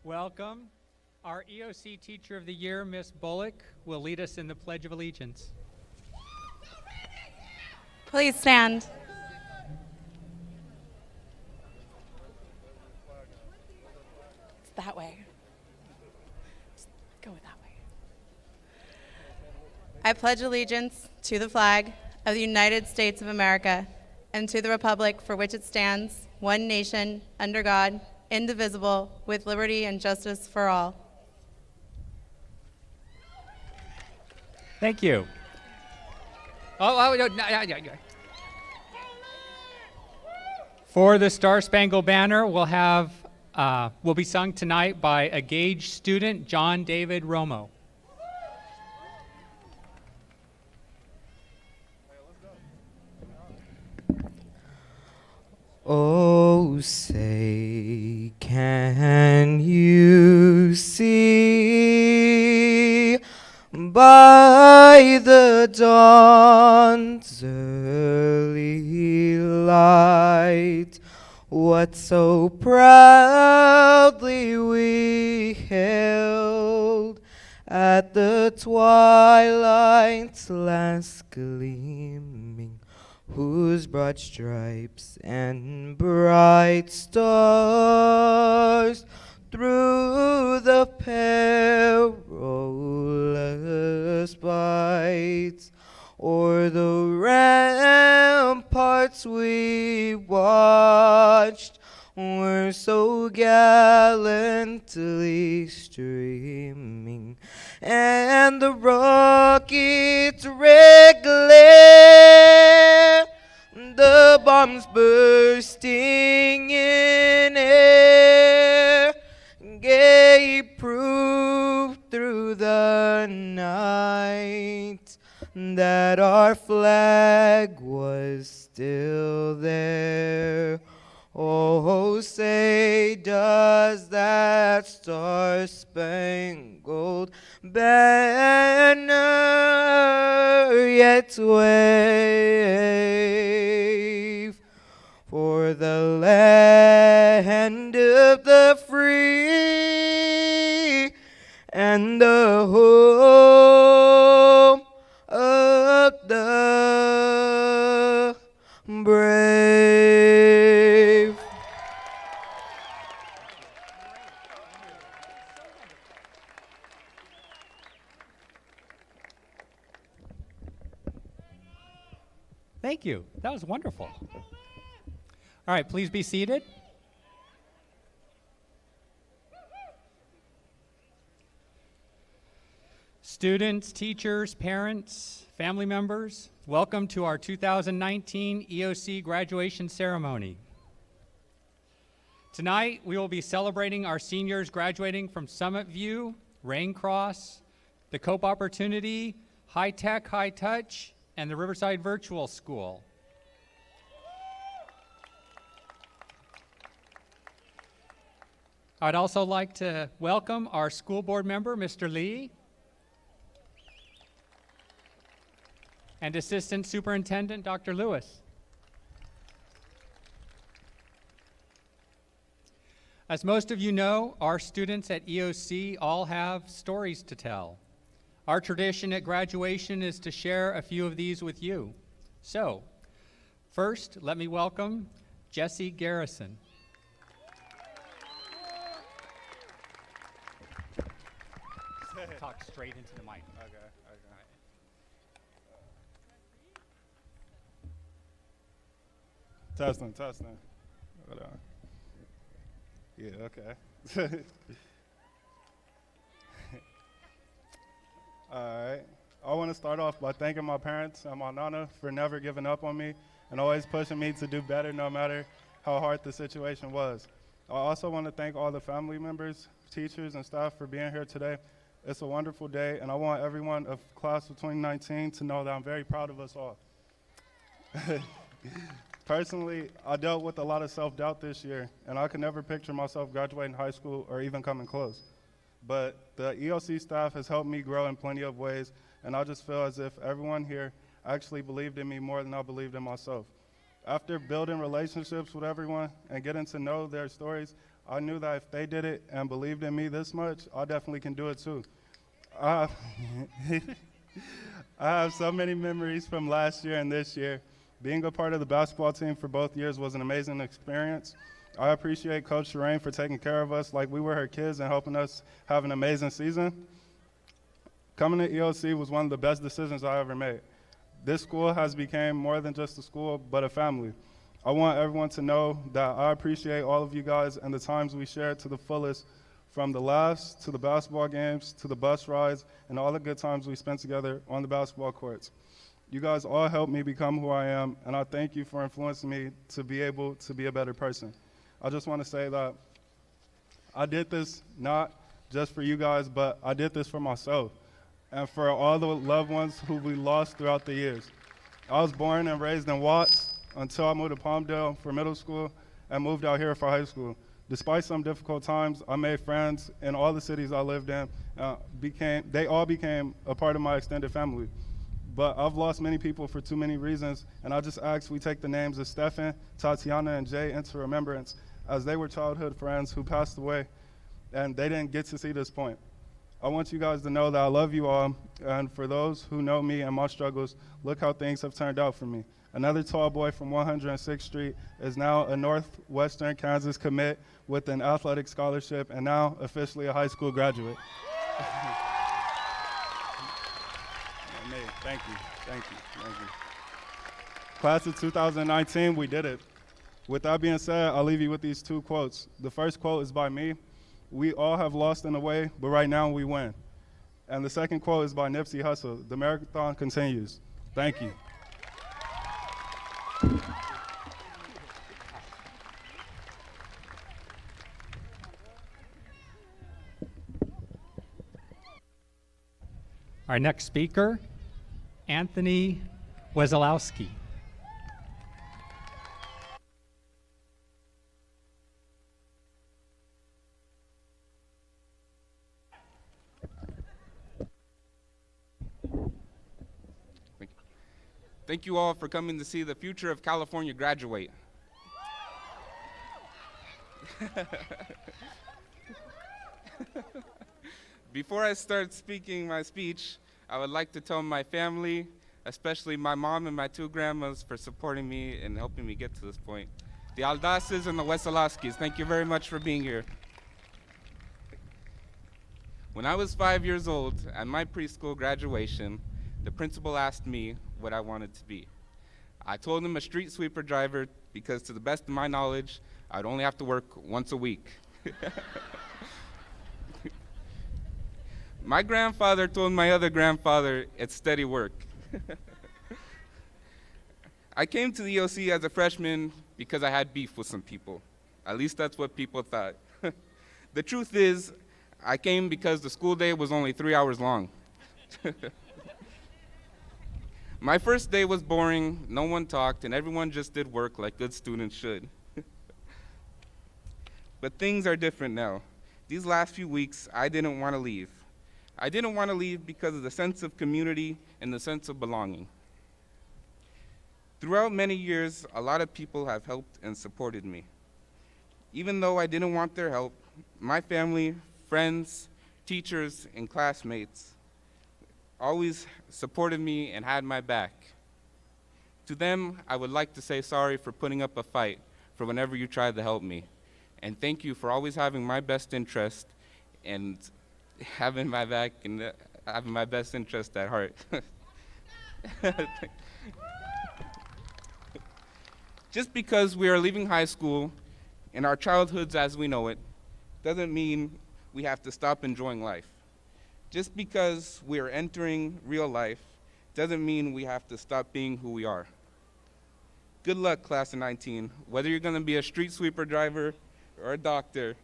Welcome. Our EOC Teacher of the Year, Miss Bullock, will lead us in the Pledge of Allegiance. Please stand. It's that way. Just go that way. I pledge allegiance to the flag of the United States of America and to the republic for which it stands, one nation, under God, indivisible, with liberty and justice for all. Thank you. No. For the Star Spangled Banner, will be sung tonight by a Gage student, John David Romo. Oh, say, can you see by the dawn's early light what so proudly we hailed at the twilight's last gleaming, whose broad stripes and bright stars through the perilous fights o'er the ramparts we watched were so gallantly streaming, and the rocket's red glare, the bombs bursting in air, gave proof through the night that our flag was still there. Oh, say does that star-spangled banner yet wave for the land of the free and the home of the brave. Thank you. That was wonderful. All right, please be seated. Students, teachers, parents, family members, welcome to our 2019 EOC Graduation Ceremony. Tonight, we will be celebrating our seniors graduating from Summit View, Raincross, the Cope Opportunity, High Tech, High Touch, and the Riverside Virtual School. I'd also like to welcome our school board member, Mr. Lee, and Assistant Superintendent, Dr. Lewis. As most of you know, our students at EOC all have stories to tell. Our tradition at graduation is to share a few of these with you. So, first, let me welcome Jesse Garrison. Talk straight into the mic. Okay. Testing. Hold on. Yeah, okay. All right. I want to start off by thanking my parents and my nana for never giving up on me and always pushing me to do better no matter how hard the situation was. I also want to thank all the family members, teachers, and staff for being here today. It's a wonderful day, and I want everyone of class of 2019 to know that I'm very proud of us all. Personally, I dealt with a lot of self-doubt this year, and I could never picture myself graduating high school or even coming close. But the EOC staff has helped me grow in plenty of ways, and I just feel as if everyone here actually believed in me more than I believed in myself. After building relationships with everyone and getting to know their stories, I knew that if they did it and believed in me this much, I definitely can do it too. I I have so many memories from last year and this year. Being a part of the basketball team for both years was an amazing experience. I appreciate Coach Shireen for taking care of us like we were her kids and helping us have an amazing season. Coming to EOC was one of the best decisions I ever made. This school has become more than just a school, but a family. I want everyone to know that I appreciate all of you guys and the times we shared to the fullest, from the laughs to the basketball games to the bus rides and all the good times we spent together on the basketball courts. You guys all helped me become who I am, and I thank you for influencing me to be able to be a better person. I just want to say that I did this not just for you guys, but I did this for myself and for all the loved ones who we lost throughout the years. I was born and raised in Watts until I moved to Palmdale for middle school and moved out here for high school. Despite some difficult times, I made friends in all the cities I lived in. They all became a part of my extended family. But I've lost many people for too many reasons, and I just ask we take the names of Stefan, Tatiana, and Jay into remembrance, as they were childhood friends who passed away, and they didn't get to see this point. I want you guys to know that I love you all, and for those who know me and my struggles, look how things have turned out for me. Another tall boy from 106th Street is now a Northwestern Kansas commit with an athletic scholarship and now officially a high school graduate. Thank you, thank you, thank you. Class of 2019, we did it. With that being said, I'll leave you with these two quotes. The first quote is by me. We all have lost in a way, but right now we win. And the second quote is by Nipsey Hussle. The marathon continues. Thank you. Our next speaker, Anthony Wesolowski. Thank you all for coming to see the future of California graduate. Before I start speaking my speech, I would like to tell my family, especially my mom and my two grandmas, for supporting me and helping me get to this point. The Aldaces and the Wesolowskis, thank you very much for being here. When I was 5 years old, at my preschool graduation, the principal asked me what I wanted to be. I told him a street sweeper driver because, to the best of my knowledge, I'd only have to work once a week. My grandfather told my other grandfather, it's steady work. I came to the EOC as a freshman because I had beef with some people. At least that's what people thought. The truth is, I came because the school day was only 3 hours long. My first day was boring, no one talked, and everyone just did work like good students should. But things are different now. These last few weeks, I didn't want to leave. I didn't want to leave because of the sense of community and the sense of belonging. Throughout many years, a lot of people have helped and supported me. Even though I didn't want their help, my family, friends, teachers, and classmates always supported me and had my back. To them, I would like to say sorry for putting up a fight for whenever you tried to help me. And thank you for always having my best interest and having my back and having my best interest at heart. Just because we are leaving high school and our childhoods as we know it doesn't mean we have to stop enjoying life. Just because we are entering real life doesn't mean we have to stop being who we are. Good luck, class of 19. Whether you're going to be a street sweeper driver or a doctor,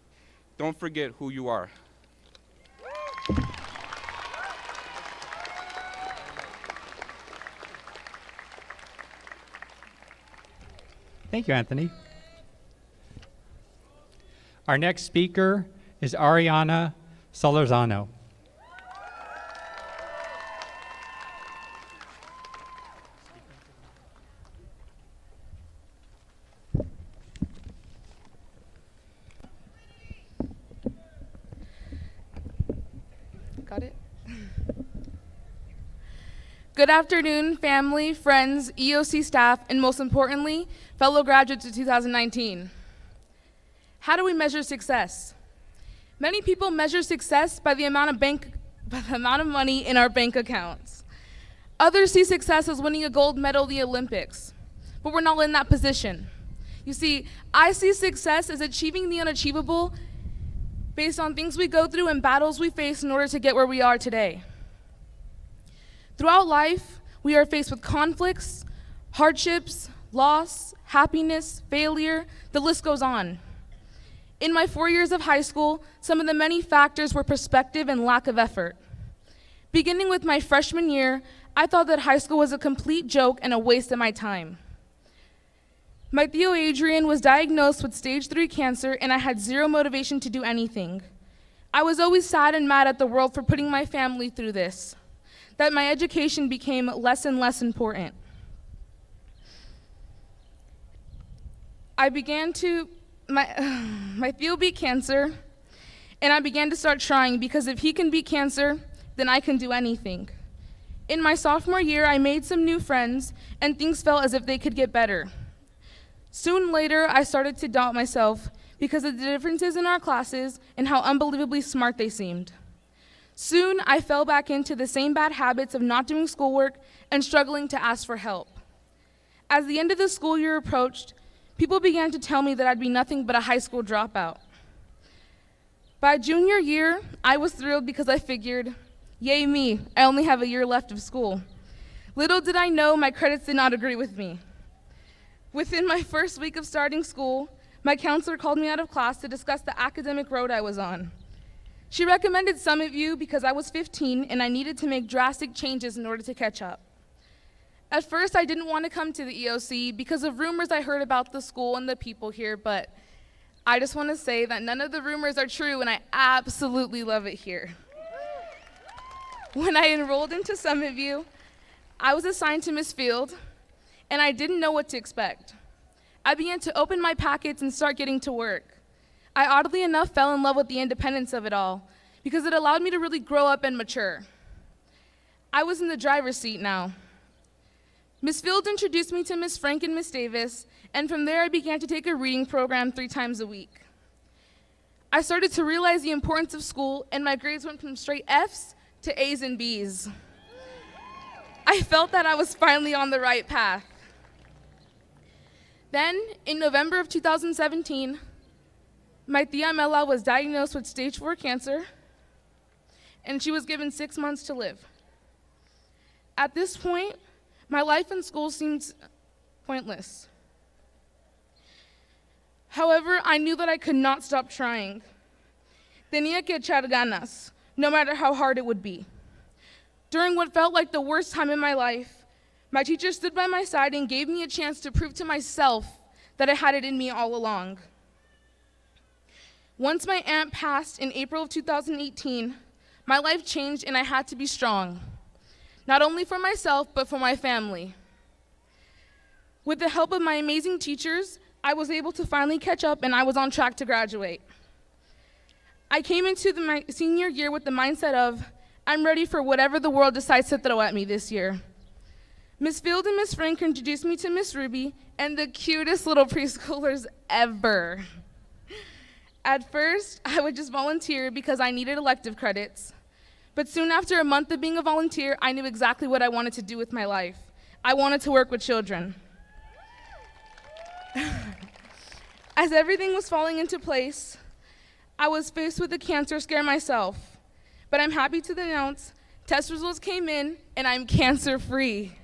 don't forget who you are. Thank you, Anthony. Our next speaker is Ariana Solorzano. Got it? Good afternoon, family, friends, EOC staff, and most importantly, fellow graduates of 2019. How do we measure success? Many people measure success by the amount of money in our bank accounts. Others see success as winning a gold medal at the Olympics, but we're not in that position. You see, I see success as achieving the unachievable based on things we go through and battles we face in order to get where we are today. Throughout life, we are faced with conflicts, hardships, loss, happiness, failure, the list goes on. In my 4 years of high school, some of the many factors were perspective and lack of effort. Beginning with my freshman year, I thought that high school was a complete joke and a waste of my time. My Theo Adrian was diagnosed with stage 3 cancer, and I had zero motivation to do anything. I was always sad and mad at the world for putting my family through this, that my education became less and less important. My Theo beat cancer, and I began to start trying, because if he can beat cancer, then I can do anything. In my sophomore year, I made some new friends, and things felt as if they could get better. Soon later, I started to doubt myself because of the differences in our classes and how unbelievably smart they seemed. Soon, I fell back into the same bad habits of not doing schoolwork and struggling to ask for help. As the end of the school year approached, people began to tell me that I'd be nothing but a high school dropout. By junior year, I was thrilled because I figured, yay me, I only have a year left of school. Little did I know my credits did not agree with me. Within my first week of starting school, my counselor called me out of class to discuss the academic road I was on. She recommended Summit View because I was 15 and I needed to make drastic changes in order to catch up. At first, I didn't want to come to the EOC because of rumors I heard about the school and the people here, but I just want to say that none of the rumors are true, and I absolutely love it here. When I enrolled into Summit View, I was assigned to Miss Field, and I didn't know what to expect. I began to open my packets and start getting to work. I oddly enough fell in love with the independence of it all because it allowed me to really grow up and mature. I was in the driver's seat now. Miss Field introduced me to Miss Frank and Miss Davis, and from there I began to take a reading program 3 times a week. I started to realize the importance of school, and my grades went from straight F's to A's and B's. I felt that I was finally on the right path. Then, in November of 2017, my tia Mela was diagnosed with stage 4 cancer, and she was given 6 months to live. At this point, my life in school seemed pointless. However, I knew that I could not stop trying. Tenía que echar ganas, no matter how hard it would be. During what felt like the worst time in my life, my teacher stood by my side and gave me a chance to prove to myself that I had it in me all along. Once my aunt passed in April of 2018, my life changed and I had to be strong, not only for myself, but for my family. With the help of my amazing teachers, I was able to finally catch up and I was on track to graduate. I came into my senior year with the mindset of, I'm ready for whatever the world decides to throw at me this year. Miss Field and Miss Frank introduced me to Miss Ruby and the cutest little preschoolers ever. At first, I would just volunteer because I needed elective credits. But soon after a month of being a volunteer, I knew exactly what I wanted to do with my life. I wanted to work with children. As everything was falling into place, I was faced with a cancer scare myself. But I'm happy to announce test results came in and I'm cancer-free.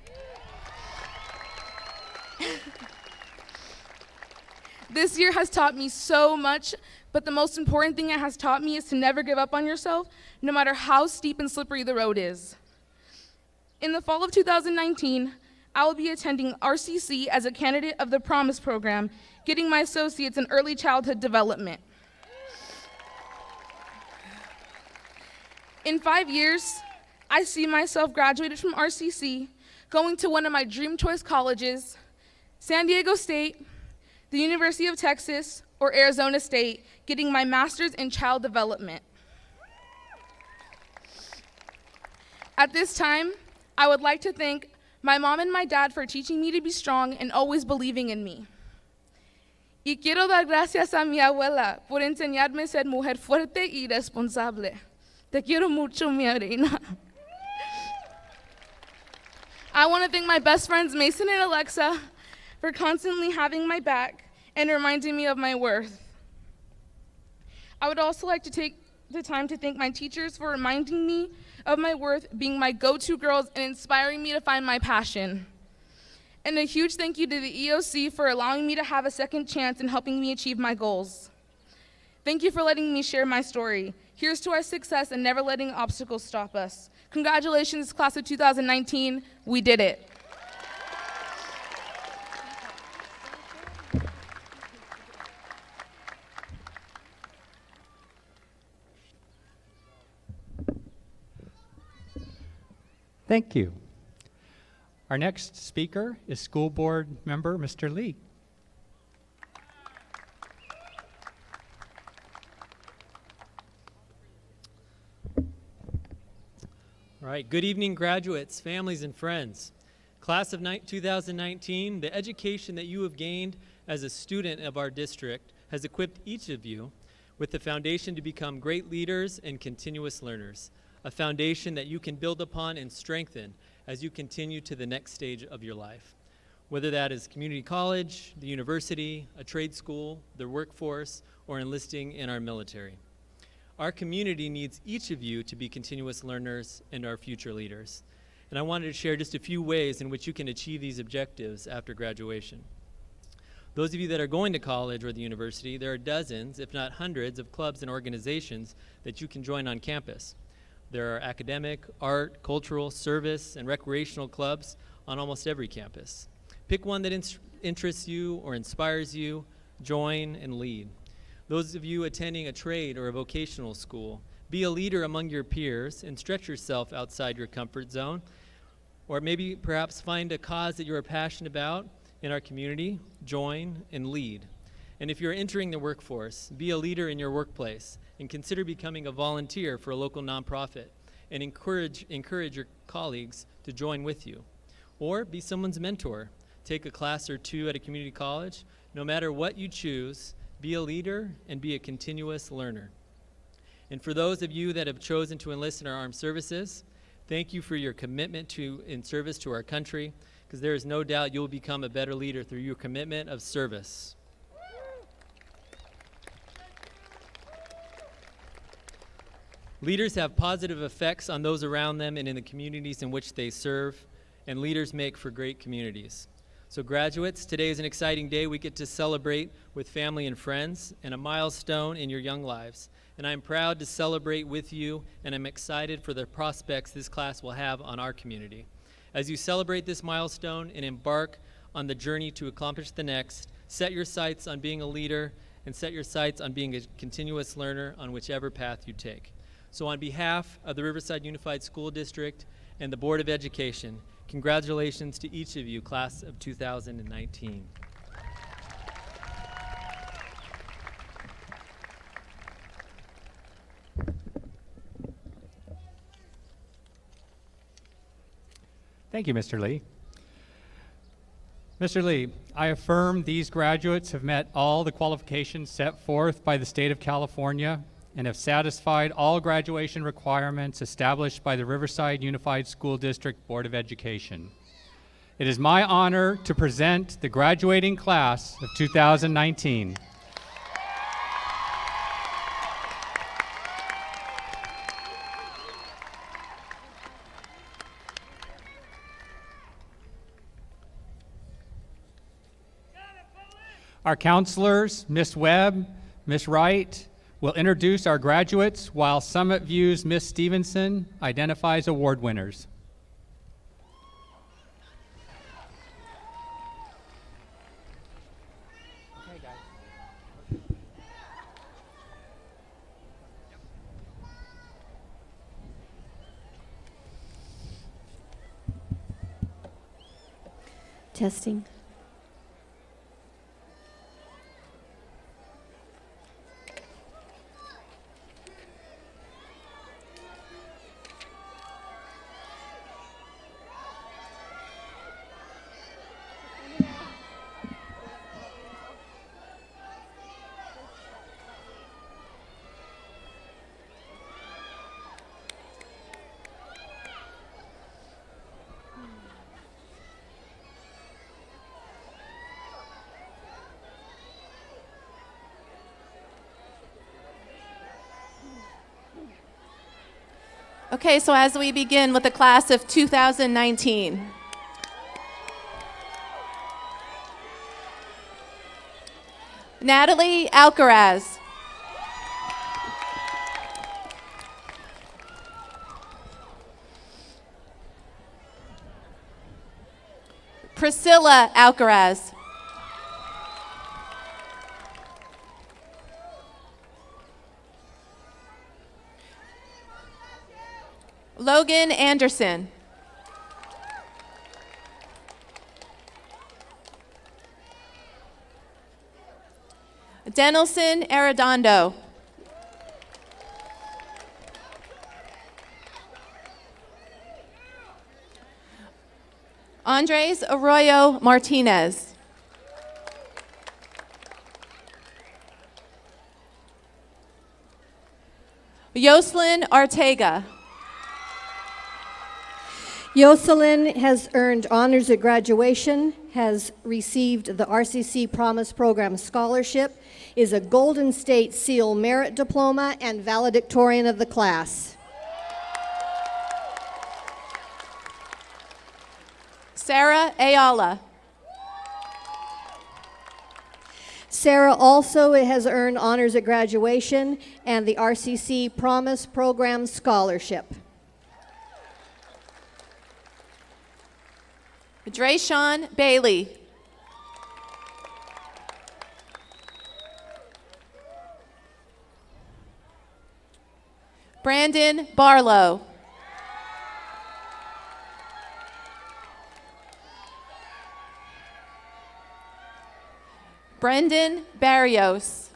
This year has taught me so much, but the most important thing it has taught me is to never give up on yourself, no matter how steep and slippery the road is. In the fall of 2019, I will be attending RCC as a candidate of the Promise program, getting my associates in early childhood development. In 5 years, I see myself graduated from RCC, going to one of my dream choice colleges, San Diego State, the University of Texas, or Arizona State, getting my master's in child development. At this time, I would like to thank my mom and my dad for teaching me to be strong and always believing in me. Y quiero dar gracias a mi abuela por enseñarme a ser mujer fuerte y responsable. Te quiero mucho, mi reina. I want to thank my best friends, Mason and Alexa, for constantly having my back and reminding me of my worth. I would also like to take the time to thank my teachers for reminding me of my worth, being my go-to girls, and inspiring me to find my passion. And a huge thank you to the EOC for allowing me to have a second chance and helping me achieve my goals. Thank you for letting me share my story. Here's to our success and never letting obstacles stop us. Congratulations, class of 2019. We did it. Thank you. Our next speaker is school board member Mr. Lee. All right, good evening, graduates, families, and friends. Class of 2019, the education that you have gained as a student of our district has equipped each of you with the foundation to become great leaders and continuous learners, a foundation that you can build upon and strengthen as you continue to the next stage of your life. Whether that is community college, the university, a trade school, the workforce, or enlisting in our military. Our community needs each of you to be continuous learners and our future leaders. And I wanted to share just a few ways in which you can achieve these objectives after graduation. Those of you that are going to college or the university, there are dozens, if not hundreds, of clubs and organizations that you can join on campus. There are academic, art, cultural, service, and recreational clubs on almost every campus. Pick one that interests you or inspires you, join and lead. Those of you attending a trade or a vocational school, be a leader among your peers and stretch yourself outside your comfort zone. Or maybe perhaps find a cause that you are passionate about in our community, join and lead. And if you're entering the workforce, be a leader in your workplace and consider becoming a volunteer for a local nonprofit and encourage your colleagues to join with you. Or be someone's mentor. Take a class or two at a community college. No matter what you choose, be a leader and be a continuous learner. And for those of you that have chosen to enlist in our armed services, thank you for your commitment in service to our country, because there is no doubt you'll become a better leader through your commitment of service. Leaders have positive effects on those around them and in the communities in which they serve, and leaders make for great communities. So graduates, today is an exciting day. We get to celebrate with family and friends and a milestone in your young lives. And I'm proud to celebrate with you, and I'm excited for the prospects this class will have on our community. As you celebrate this milestone and embark on the journey to accomplish the next, set your sights on being a leader and set your sights on being a continuous learner on whichever path you take. So on behalf of the Riverside Unified School District and the Board of Education, congratulations to each of you, class of 2019. Thank you, Mr. Lee. Mr. Lee, I affirm these graduates have met all the qualifications set forth by the state of California and have satisfied all graduation requirements established by the Riverside Unified School District Board of Education. It is my honor to present the graduating class of 2019. Our counselors, Ms. Webb, Ms. Wright, will introduce our graduates while Summit View's Ms. Stevenson identifies award winners. Okay, guys. Testing. Okay, so as we begin with the class of 2019. Natalie Alcaraz. Priscilla Alcaraz. Logan Anderson. Denelson Arredondo. Andres Arroyo Martinez. Yoselin Artega. Yoselin has earned honors at graduation, has received the RCC Promise Program Scholarship, is a Golden State Seal Merit Diploma, and valedictorian of the class. Sarah Ayala. Sarah also has earned honors at graduation and the RCC Promise Program Scholarship. Drayshawn Bailey. Brandon Barlow. Brendan Barrios.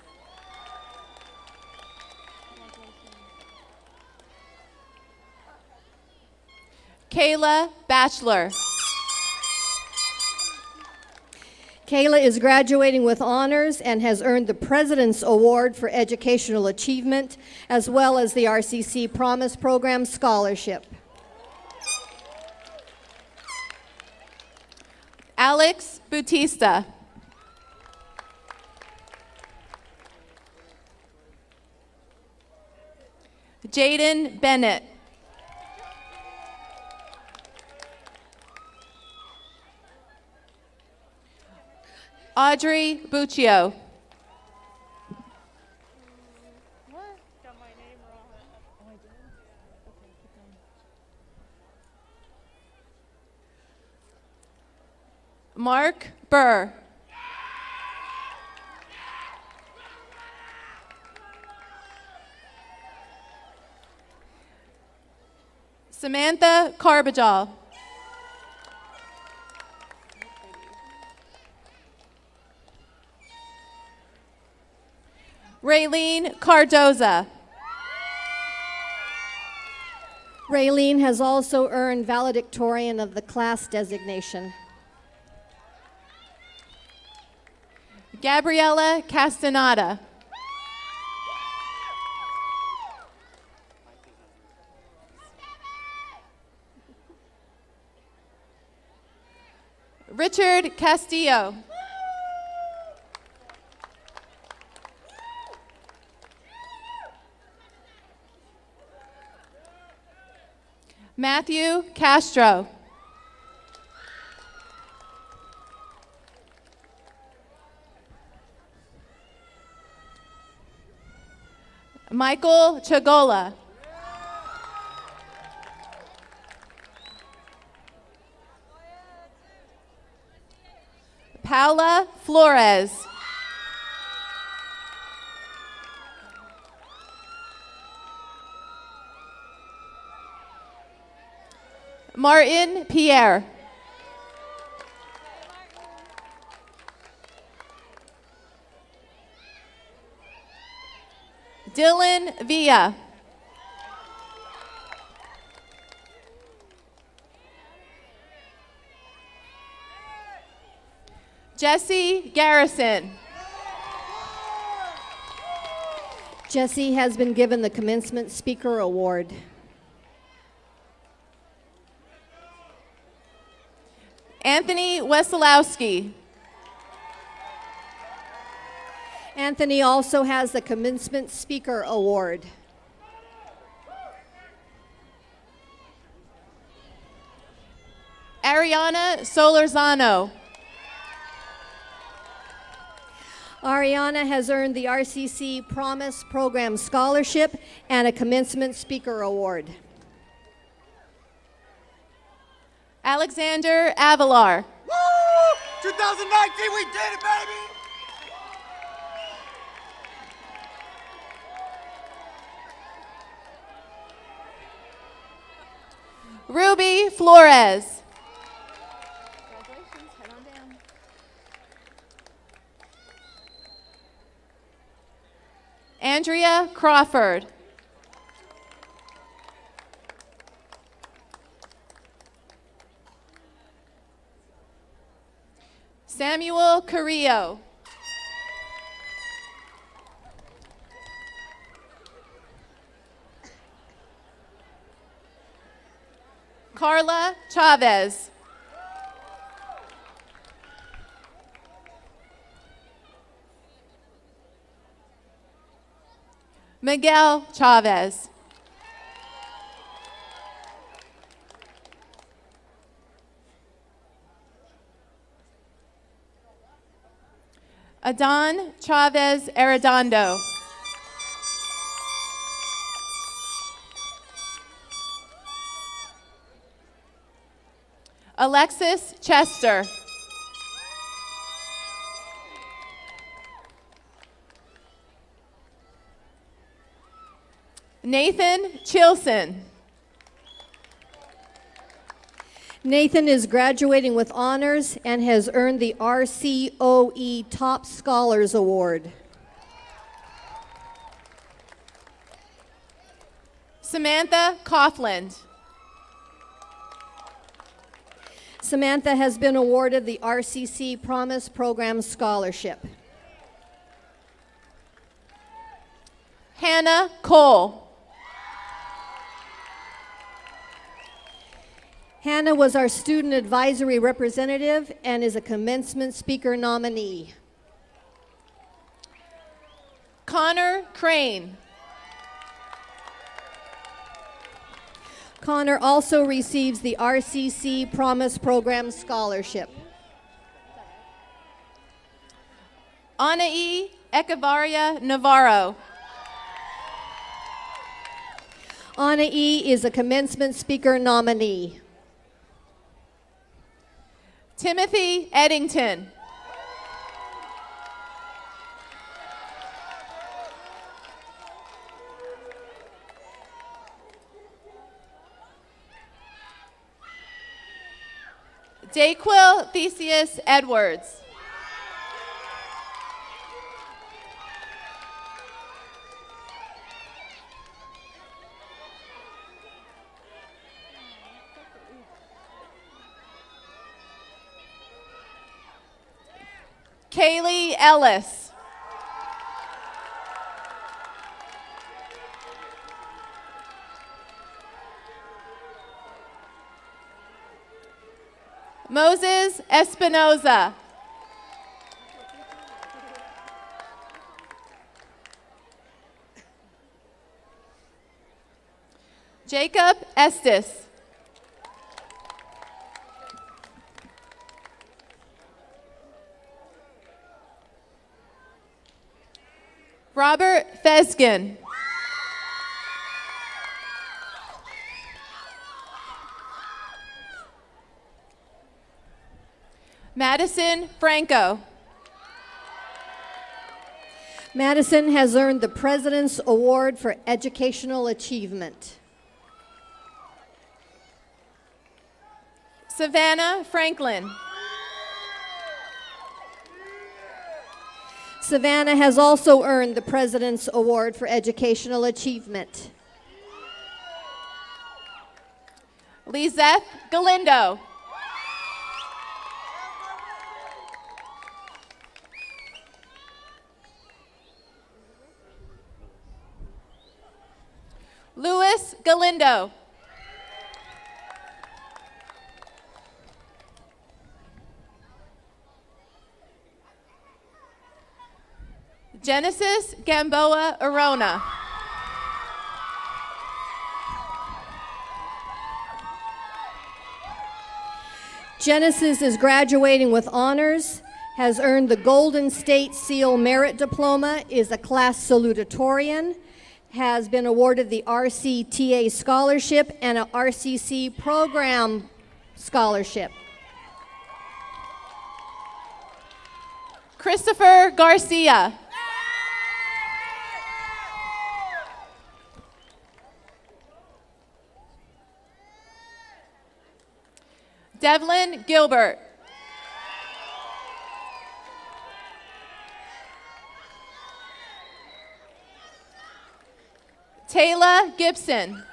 Kayla Batchelor. Kayla is graduating with honors and has earned the President's Award for Educational Achievement, as well as the RCC Promise Program Scholarship. Alex Bautista. Jaden Bennett. Audrey Buccio. Mark Burr. Samantha Carbajal. Raylene Cardoza. Raylene has also earned valedictorian of the class designation. Gabriella Castaneda. Richard Castillo. Matthew Castro. Michael Chagola. Paula Flores. Martin Pierre. Dylan Villa. Jesse Garrison. Jesse has been given the Commencement Speaker Award. Anthony Wesolowski. Anthony also has the Commencement Speaker Award. Ariana Solorzano. Ariana has earned the RCC Promise Program Scholarship and a Commencement Speaker Award. Alexander Avalar. Woo! 2019, we did it, baby! Ruby Flores. Andrea Crawford. Samuel Carrillo. Carla Chavez. Miguel Chavez. Adan Chavez Arredondo. Alexis Chester. Nathan Chilson. Nathan is graduating with honors and has earned the RCOE Top Scholars Award. Samantha Coughlin. Samantha has been awarded the RCC Promise Program Scholarship. Hannah Cole. Hannah was our student advisory representative and is a commencement speaker nominee. Connor Crane. Connor also receives the RCC Promise Program Scholarship. Anaí Echevarria Navarro. Anaí is a commencement speaker nominee. Timothy Eddington. Daquil Theseus Edwards. Kaylee Ellis. Moses Espinoza. Jacob Estes. Robert Feskin. Madison Franco. Madison has earned the President's Award for Educational Achievement. Savannah Franklin. Savannah has also earned the President's Award for Educational Achievement. Lizeth Galindo. Louis Galindo. Genesis Gamboa Arona. Genesis is graduating with honors, has earned the Golden State Seal Merit Diploma, is a class salutatorian, has been awarded the RCTA Scholarship and a RCC Program Scholarship. Christopher Garcia. Devlin Gilbert. Taylor Gibson.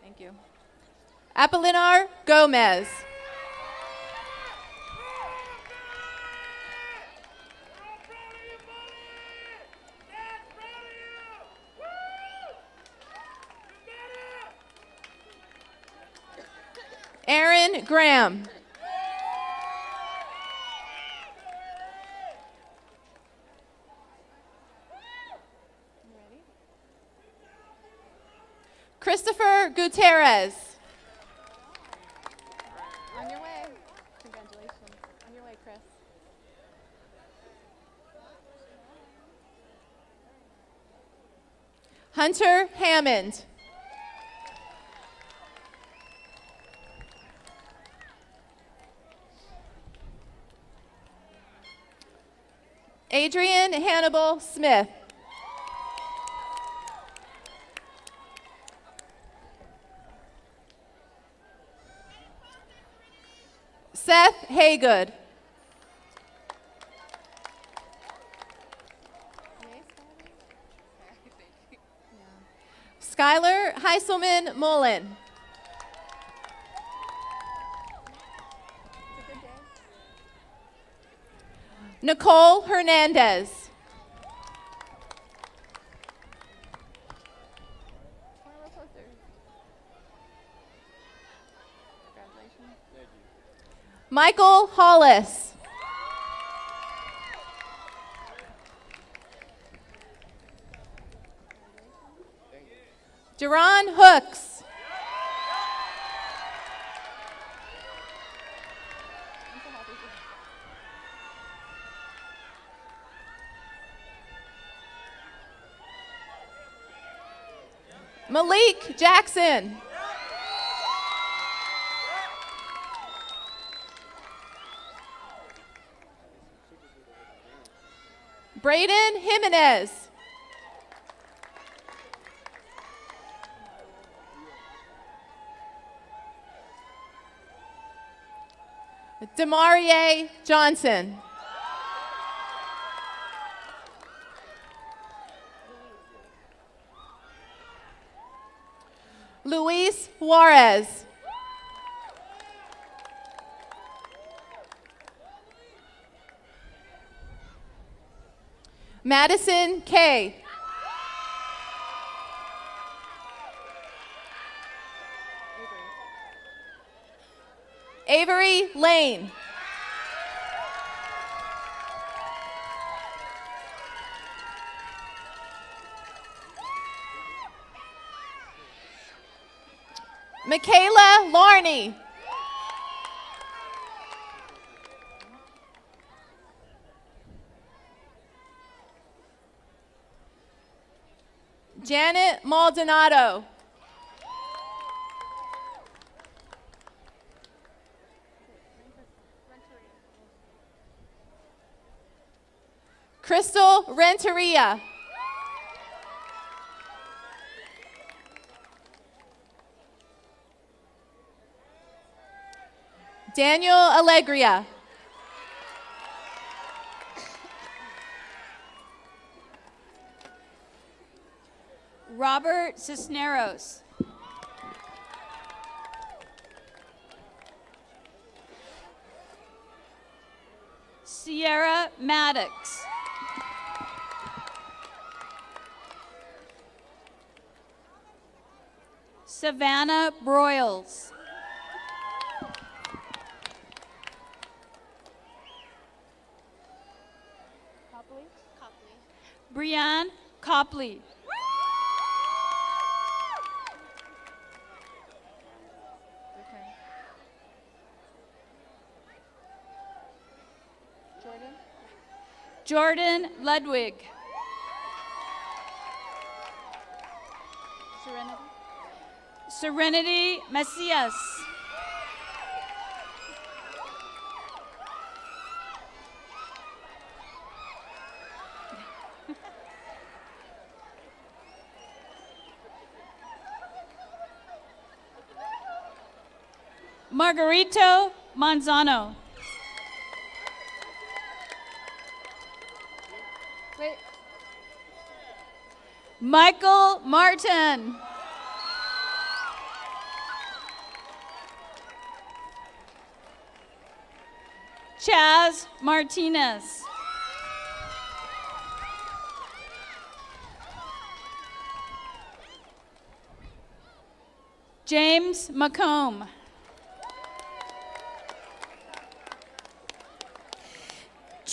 Thank you. Apolinar Gomez. Aaron Graham. Christopher Gutierrez. On your way. Congratulations. On your way, Chris. Hunter Hammond. Adrian Hannibal Smith. Seth Haygood. Skylar Heiselman Mullen. Nicole Hernandez. Michael Hollis. Duran Hooks. Malik Jackson. Braden Jimenez. Demarie Johnson. Luis Juarez. Madison Kay. Avery Lane. Michaela Larney. Janet Maldonado. Crystal Renteria. Daniel Allegria. Robert Cisneros. Sierra Maddox. Savannah Broyles. Copley. Jordan Ludwig. Serenity Macias. Margarito Manzano. Wait. Michael Martin. Chaz Martinez. James McComb.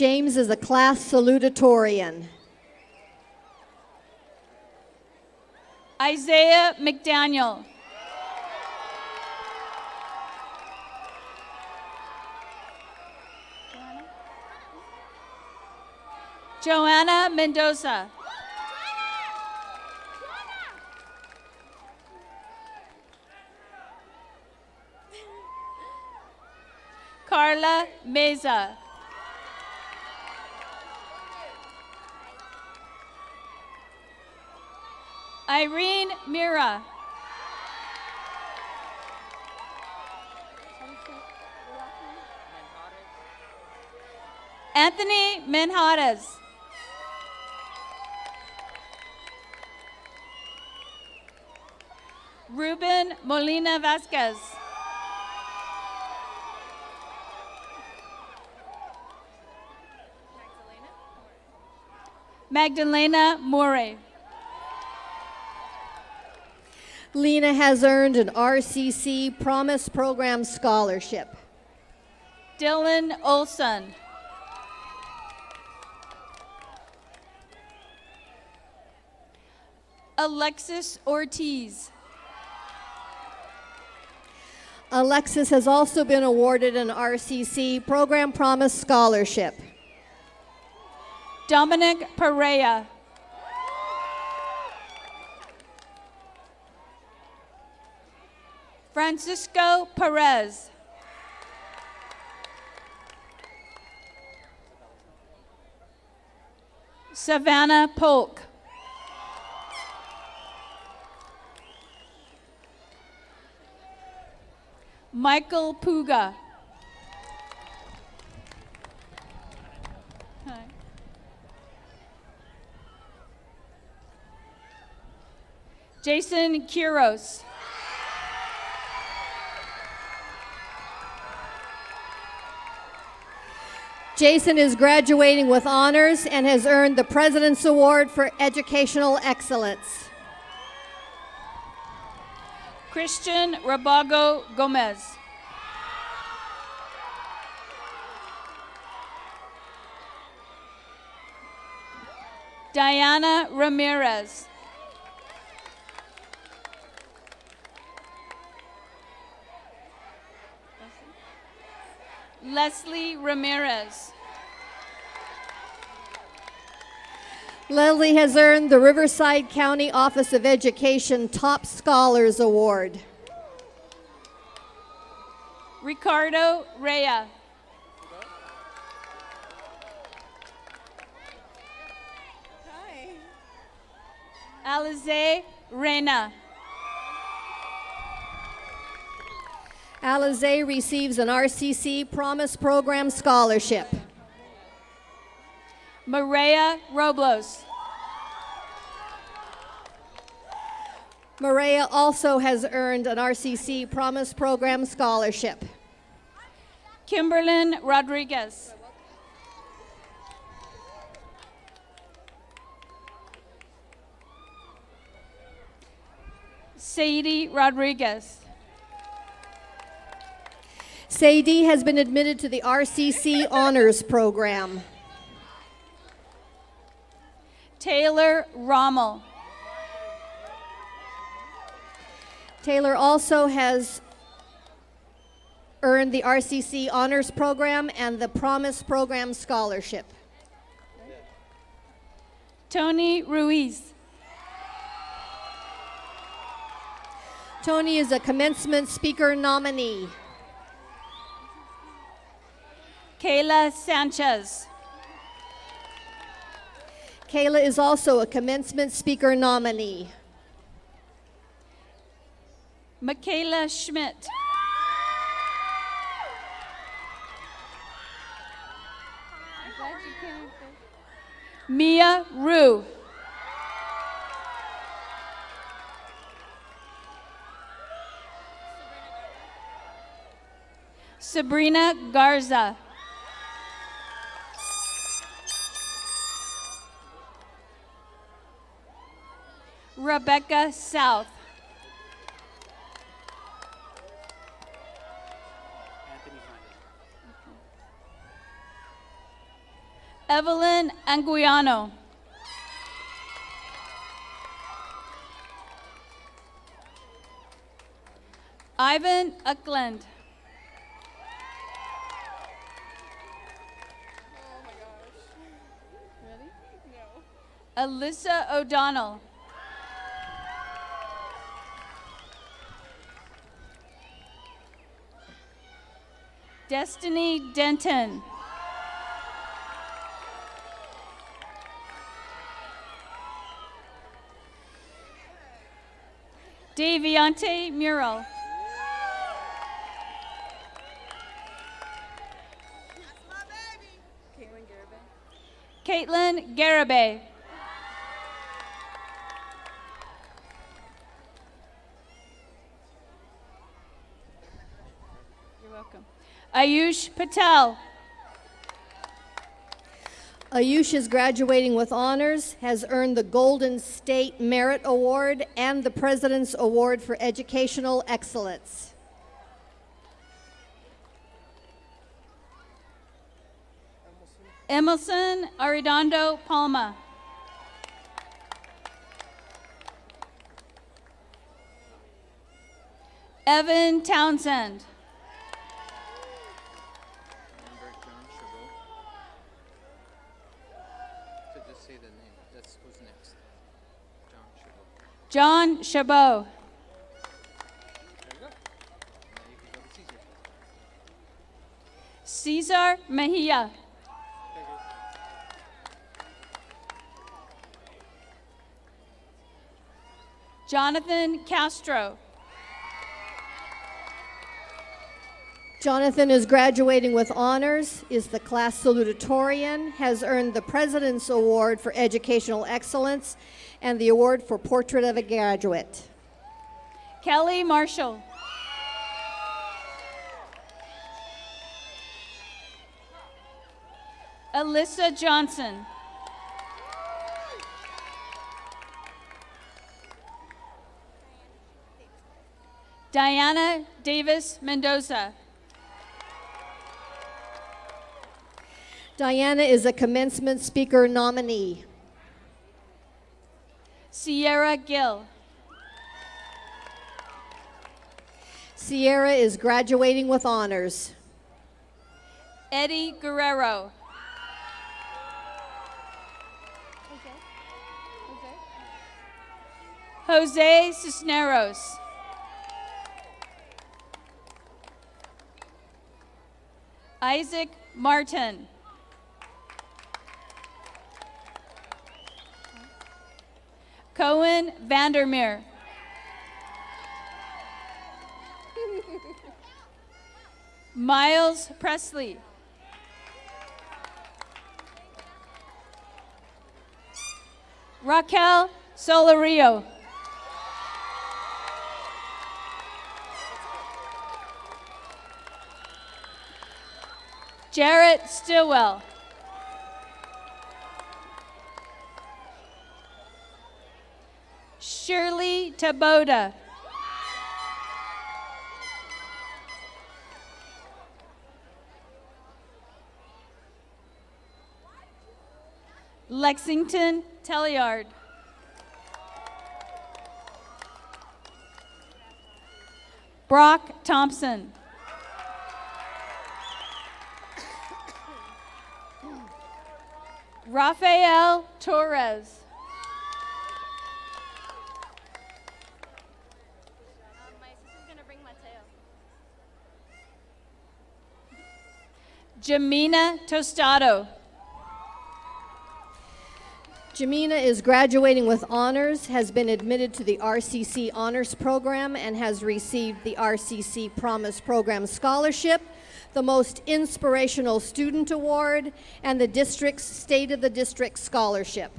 James is a class salutatorian. Isaiah McDaniel. Joanna Mendoza. Carla Meza. Irene Mira. Anthony Menjarez. Ruben Molina Vasquez. Magdalena More. Lena has earned an RCC Promise Program scholarship. Dylan Olson. Alexis Ortiz. Alexis has also been awarded an RCC Program Promise scholarship. Dominic Perea. Francisco Perez. Savannah Polk. Michael Puga. Hi. Jason Quiros. Jason is graduating with honors and has earned the President's Award for Educational Excellence. Christian Rabago Gomez. Diana Ramirez. Leslie Ramirez. Leslie has earned the Riverside County Office of Education Top Scholars Award. Ricardo Rea. Hi. Alize Reina. Alize receives an RCC Promise Program scholarship. Maria Robles. Maria also has earned an RCC Promise Program scholarship. Kimberlyn Rodriguez. Sadie Rodriguez. Sadie has been admitted to the RCC Honors Program. Taylor Rommel. Taylor also has earned the RCC Honors Program and the Promise Program Scholarship. Tony Ruiz. Tony is a commencement speaker nominee. Kayla Sanchez. Kayla is also a commencement speaker nominee. Michaela Schmidt. Mia Rue. Sabrina Garza. Rebecca South. Evelyn Anguiano. Ivan Uckland. Alyssa O'Donnell. Destiny Denton. Daviante Mural. Caitlin Garibay. You're welcome. Ayush Patel. Ayush is graduating with honors, has earned the Golden State Merit Award and the President's Award for Educational Excellence. Emerson Arredondo Palma. Evan Townsend. John Chabot. Cesar Mejia. Jonathan Castro. Jonathan is graduating with honors, is the class salutatorian, has earned the President's Award for Educational Excellence and the Award for Portrait of a Graduate. Kelly Marshall. Alyssa Johnson. Diana Davis Mendoza. Diana is a commencement speaker nominee. Sierra Gill. Sierra is graduating with honors. Eddie Guerrero. Jose Cisneros. Isaac Martin. Cohen Vandermeer. Miles Presley. Raquel Solario. Jarrett Stillwell. Shirley Taboda. Lexington Telliard. Brock Thompson. Rafael Torres. Jamina Tostado. Jamina is graduating with honors, has been admitted to the RCC Honors Program, and has received the RCC Promise Program Scholarship, the Most Inspirational Student Award, and the district's State of the District Scholarship.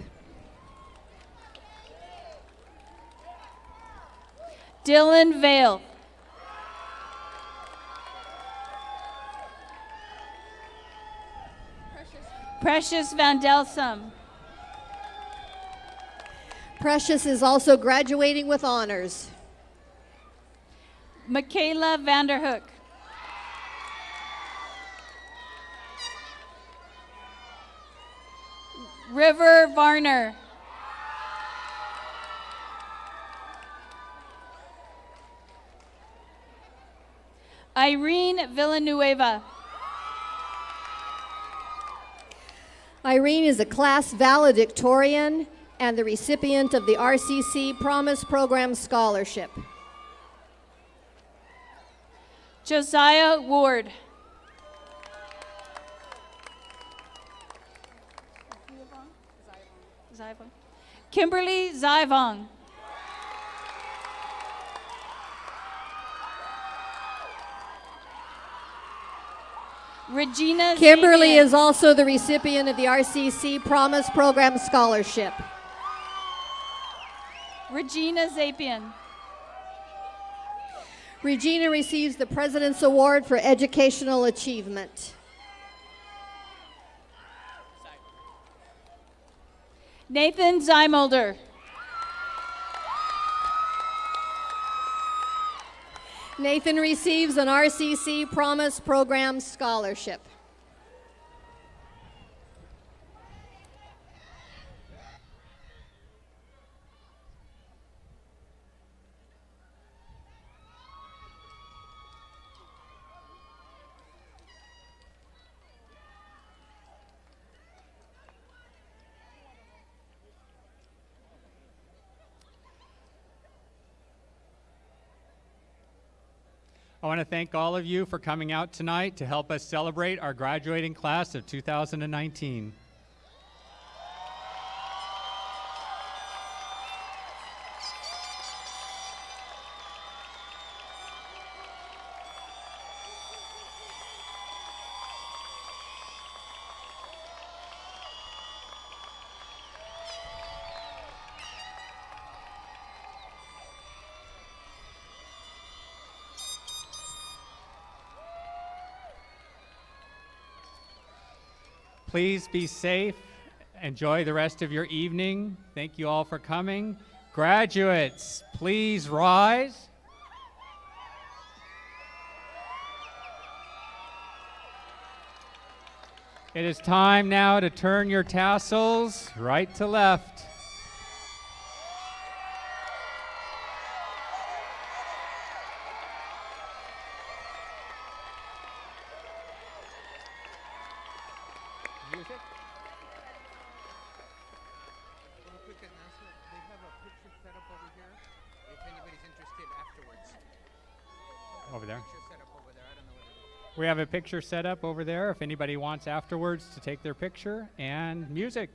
Dylan Vale. Precious Van Delsum. Precious is also graduating with honors. Michaela Vanderhook. River Varner. Irene Villanueva. Irene is a class valedictorian and the recipient of the RCC Promise Program Scholarship. Josiah Ward. Kimberly Zivong. Regina Kimberly Zapian. is also the recipient of the RCC Promise Program Scholarship. Regina Zapian. Regina receives the President's Award for Educational Achievement. Nathan Zymolder. Nathan receives an RCC Promise Program Scholarship. I want to thank all of you for coming out tonight to help us celebrate our graduating class of 2019. Please be safe. Enjoy the rest of your evening. Thank you all for coming. Graduates, please rise. It is time now to turn your tassels right to left. Over there. We have a picture set up over there if anybody wants afterwards to take their picture, and music.